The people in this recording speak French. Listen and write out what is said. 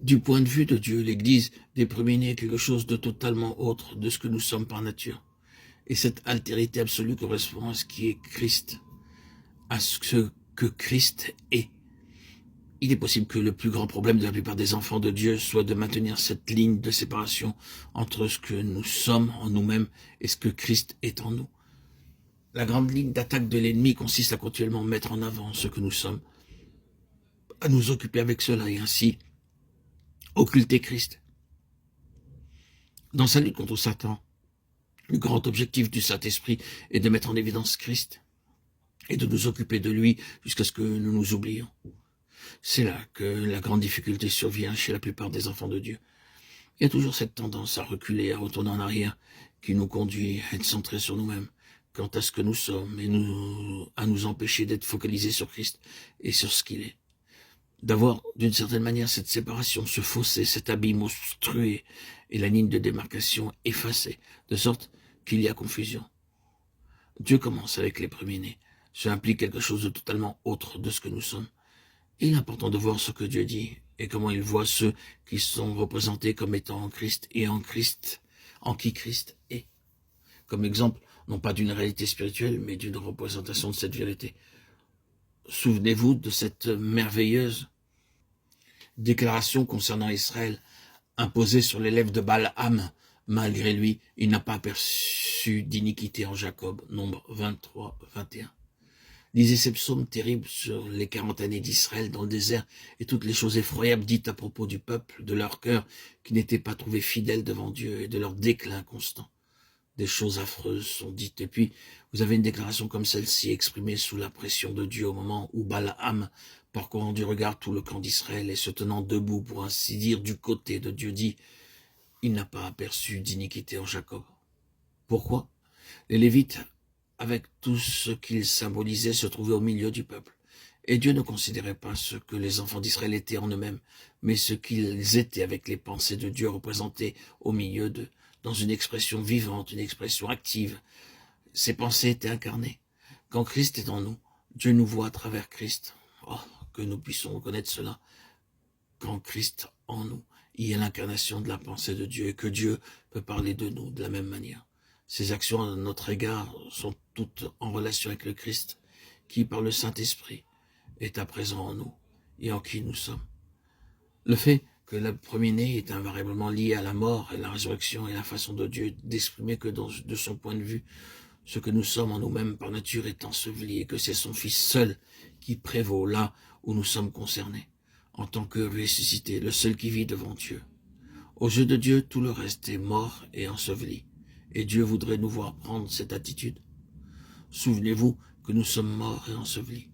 Du point de vue de Dieu, l'Église des premiers-nés est quelque chose de totalement autre de ce que nous sommes par nature. Et cette altérité absolue correspond à ce qui est Christ, à ce que Christ est. Il est possible que le plus grand problème de la plupart des enfants de Dieu soit de maintenir cette ligne de séparation entre ce que nous sommes en nous-mêmes et ce que Christ est en nous. La grande ligne d'attaque de l'ennemi consiste à continuellement mettre en avant ce que nous sommes, à nous occuper avec cela et ainsi occulter Christ. Dans sa lutte contre Satan, le grand objectif du Saint-Esprit est de mettre en évidence Christ et de nous occuper de lui jusqu'à ce que nous nous oublions. C'est là que la grande difficulté survient chez la plupart des enfants de Dieu. Il y a toujours cette tendance à reculer, à retourner en arrière, qui nous conduit à être centrés sur nous-mêmes, quant à ce que nous sommes, et à nous empêcher d'être focalisés sur Christ et sur ce qu'il est. D'avoir, d'une certaine manière, cette séparation, ce fossé, cet abîme monstrueux et la ligne de démarcation effacée, de sorte qu'il y a confusion. Dieu commence avec les premiers-nés. Cela implique quelque chose de totalement autre de ce que nous sommes. Il est important de voir ce que Dieu dit et comment il voit ceux qui sont représentés comme étant en Christ et en Christ, en qui Christ est. Comme exemple, non pas d'une réalité spirituelle, mais d'une représentation de cette vérité. Souvenez-vous de cette merveilleuse déclaration concernant Israël imposée sur les lèvres de Balaam. Malgré lui, il n'a pas aperçu d'iniquité en Jacob. Nombre 23, 21. Lisez ces psaumes terribles sur les 40 années d'Israël dans le désert et toutes les choses effroyables dites à propos du peuple, de leur cœur qui n'était pas trouvé fidèle devant Dieu et de leur déclin constant. Des choses affreuses sont dites. Et puis, vous avez une déclaration comme celle-ci exprimée sous la pression de Dieu au moment où Balaam, parcourant du regard tout le camp d'Israël et se tenant debout pour ainsi dire du côté de Dieu, dit « Il n'a pas aperçu d'iniquité en Jacob ». Pourquoi? Les Lévites, avec tout ce qu'ils symbolisaient, se trouvaient au milieu du peuple. Et Dieu ne considérait pas ce que les enfants d'Israël étaient en eux-mêmes, mais ce qu'ils étaient avec les pensées de Dieu représentées au milieu d'eux, dans une expression vivante, une expression active. Ces pensées étaient incarnées. Quand Christ est en nous, Dieu nous voit à travers Christ. Oh, que nous puissions reconnaître cela. Quand Christ en nous, il y a l'incarnation de la pensée de Dieu et que Dieu peut parler de nous de la même manière. Ces actions à notre égard sont toutes en relation avec le Christ, qui, par le Saint-Esprit, est à présent en nous et en qui nous sommes. Le fait que le premier-né est invariablement lié à la mort et la résurrection et la façon de Dieu d'exprimer que de son point de vue, ce que nous sommes en nous-mêmes par nature est enseveli et que c'est son Fils seul qui prévaut là où nous sommes concernés, en tant que ressuscité, le seul qui vit devant Dieu. Aux yeux de Dieu, tout le reste est mort et enseveli. Et Dieu voudrait nous voir prendre cette attitude. Souvenez-vous que nous sommes morts et ensevelis.